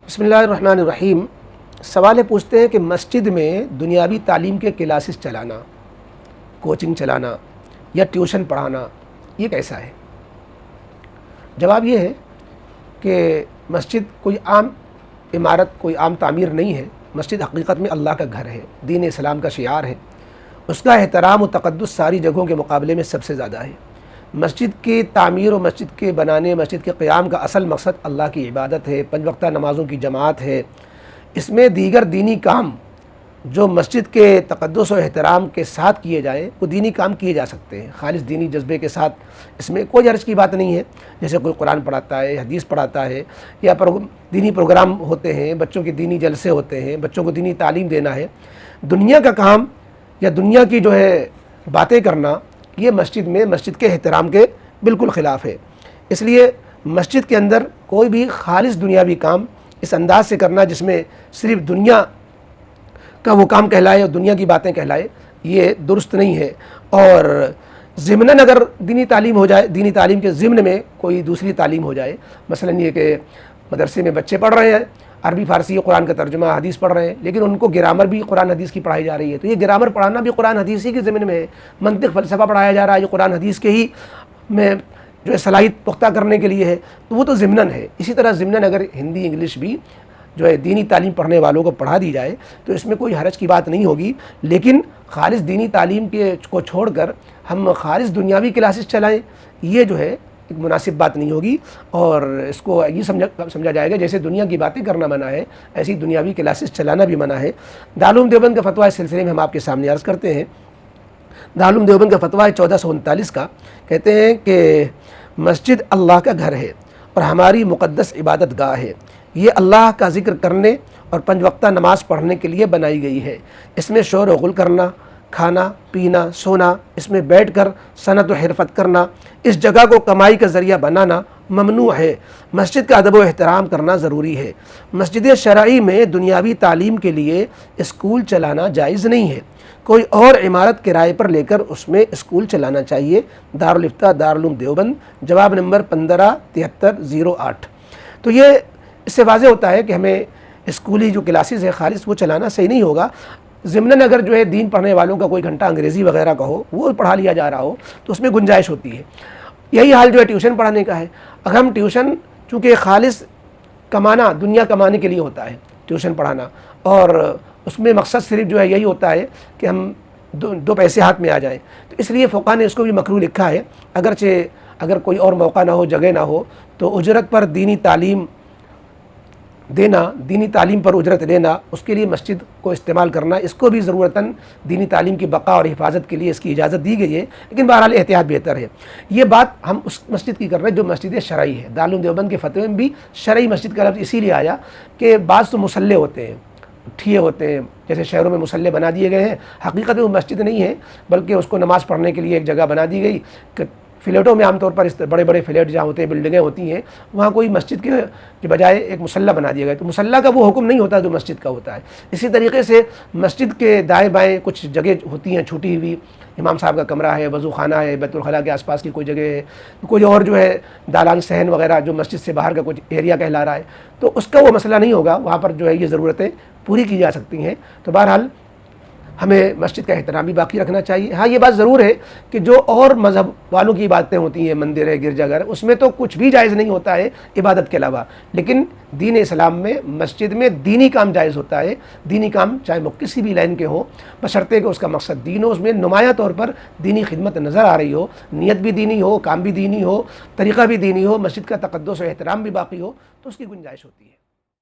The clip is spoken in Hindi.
बिस्मिल्लाहिर्रहमानिर्रहीम। सवाल पूछते हैं कि मस्जिद में दुनियावी तालीम के क्लासेस चलाना, कोचिंग चलाना या ट्यूशन पढ़ाना, ये कैसा है? जवाब ये है कि मस्जिद कोई आम इमारत, कोई आम तामीर नहीं है। मस्जिद हकीकत में अल्लाह का घर है, दीन इस्लाम का शियार है। उसका एहतराम व तक़द्दुस सारी जगहों के मुकाबले में सबसे ज़्यादा है। मस्जिद की तामीर और मस्जिद के बनाने, मस्जिद के क़याम का असल मकसद अल्लाह की इबादत है, 5 वक्ता नमाज़ों की जमात है। इसमें दीगर दीनी काम जो मस्जिद के तक़द्दुस और एहतराम के साथ किए जाएँ, वो दीनी काम किए जा सकते हैं खालिस दीनी जज्बे के साथ। इसमें कोई हर्ज की बात नहीं है। जैसे कोई कुरान पढ़ाता है, हदीस पढ़ाता है, या दीनी प्रोग्राम होते हैं, बच्चों के दीनी जलसे होते हैं, बच्चों को दीनी तालीम देना है। दुनिया का काम या दुनिया की जो है बातें करना, ये मस्जिद में मस्जिद के एहतराम के बिल्कुल ख़िलाफ़ है। इसलिए मस्जिद के अंदर कोई भी खालिस दुनियावी काम इस अंदाज से करना जिसमें सिर्फ़ दुनिया का वो काम कहलाए और दुनिया की बातें कहलाए, ये दुरुस्त नहीं है। और ज़िम्नन अगर दीनी तालीम हो जाए, दीनी तालीम के ज़िम्न में कोई दूसरी तालीम हो जाए, मसलन ये कि मदरसे में बच्चे पढ़ रहे हैं, अरबी फ़ारसी कुरान का तर्जुमा हदीस पढ़ रहे हैं, लेकिन उनको ग्रामर भी कुरान हदीस की पढ़ाई जा रही है, तो ये ग्रामर पढ़ाना भी कुरान हदीस ही के ज़िम्न में है। मंतिक़ फ़लसफ़ा पढ़ाया जा रहा है जो कुरान हदीस के ही में जो है सलाहियत पुख्ता करने के लिए है, तो वो तो ज़िम्नन है। इसी तरह ज़िम्नन अगर हिंदी इंग्लिश भी जो है दीनी तालीम पढ़ने वालों को पढ़ा दी जाए तो इसमें कोई हरज की बात नहीं होगी। लेकिन खालिस दीनी तालीम को छोड़कर हम खालिस दुनियावी क्लासेस चलाएँ, ये जो है एक मुनासिब बात नहीं होगी। और इसको ये समझा जाएगा जैसे दुनिया की बातें करना मना है, ऐसी दुनियावी क्लासेस चलाना भी मना है। दारुल उलूम देवबंद का फतवा इस सिलसिले में हम आपके सामने अर्ज़ करते हैं। दारुल उलूम देवबंद का फतवा है 1439 का। कहते हैं कि मस्जिद अल्लाह का घर है और हमारी मुक़द्दस इबादत गाह है। ये अल्लाह का ज़िक्र करने और 5 वक्ता नमाज़ पढ़ने के लिए बनाई गई है। इसमें शोर व गुल करना, खाना पीना, सोना, इसमें बैठकर सनत व हिरफत करना, इस जगह को कमाई का ज़रिया बनाना ममनू है। मस्जिद का अदब व एहतराम करना ज़रूरी है। मस्जिद शरई में दुनियावी तालीम के लिए स्कूल चलाना जायज़ नहीं है। कोई और इमारत किराए पर लेकर उसमें स्कूल चलाना चाहिए। दारुल इफ्ता दारुल उलूम देवबंद, जवाब नंबर 157308। तो ये इससे वाज़ेह होता है कि हमें स्कूली जो क्लासेस है खालिस वो चलाना सही नहीं होगा। ज़िम्नन अगर जो है दीन पढ़ने वालों का कोई घंटा अंग्रेज़ी वगैरह का हो, वो पढ़ा लिया जा रहा हो, तो उसमें गुंजाइश होती है। यही हाल जो है ट्यूशन पढ़ाने का है। अगर हम ट्यूशन, चूँकि खालिस कमाना, दुनिया कमाने के लिए होता है ट्यूशन पढ़ाना, और उसमें मकसद सिर्फ जो है यही होता है कि हम दो पैसे हाथ में आ जाएँ, तो इसलिए फ़ुक़हा ने इसको भी मकरूह लिखा है। अगरचे अगर कोई और मौका ना हो, जगह ना हो, तो उजरत पर दीनी तालीम देना, दीनी तालीम पर उजरत लेना, उसके लिए मस्जिद को इस्तेमाल करना, इसको भी ज़रूरतन दीनी तालीम की बका और हिफाजत के लिए इसकी इजाज़त दी गई है। लेकिन बहरहाल एहतियात बेहतर है। ये बात हम उस मस्जिद की कर रहे हैं जो मस्जिद शरई है। दारुल उलूम देवबंद के फतवे में भी शरई मस्जिद का लफ्ज़ इसीलिए आया कि बाज़ तो मुसल्ले होते हैं, ठिए होते हैं, जैसे शहरों में मुसल्ले बना दिए गए हैं, हकीकत में वो मस्जिद नहीं है, बल्कि उसको नमाज़ पढ़ने के लिए एक जगह बना दी गई। फ्लैटों में आमतौर पर इस बड़े बड़े फ्लैट जहाँ होते हैं, बिल्डिंगें होती हैं, वहाँ कोई मस्जिद के बजाय एक मुसल्ला बना दिया गया, तो मुसल्ला का वो हुक्म नहीं होता जो मस्जिद का होता है। इसी तरीके से मस्जिद के दाएँ बाएँ कुछ जगह होती हैं छूटी हुई, इमाम साहब का कमरा है, वज़ू खाना है, बैतुल खला के आसपास की कोई जगह है, कोई और जो है दालान सहन वगैरह जो मस्जिद से बाहर का कुछ एरिया कहला रहा है, तो उसका वो मसला नहीं होगा। वहाँ पर जो है ये ज़रूरतें पूरी की जा सकती हैं। तो बहरहाल हमें मस्जिद का एहतराम भी बाकी रखना चाहिए। हाँ, ये बात ज़रूर है कि जो और मज़हब वालों की बातें होती हैं, मंदिर है, गिरजाघर, उसमें तो कुछ भी जायज़ नहीं होता है इबादत के अलावा। लेकिन दीन इस्लाम में मस्जिद में दीनी काम जायज़ होता है। दीनी काम चाहे वो किसी भी लाइन के हो, बशर्ते कि उसका मकसद दीन हो, उसमें नुमाया तौर पर दीनी खिदमत नज़र आ रही हो, नीयत भी दीनी हो, काम भी दीनी हो, तरीक़ा भी दीनी हो, मस्जिद का तक़द्दुस और एहतराम भी बाकी हो, तो उसकी गुंजाइश होती है।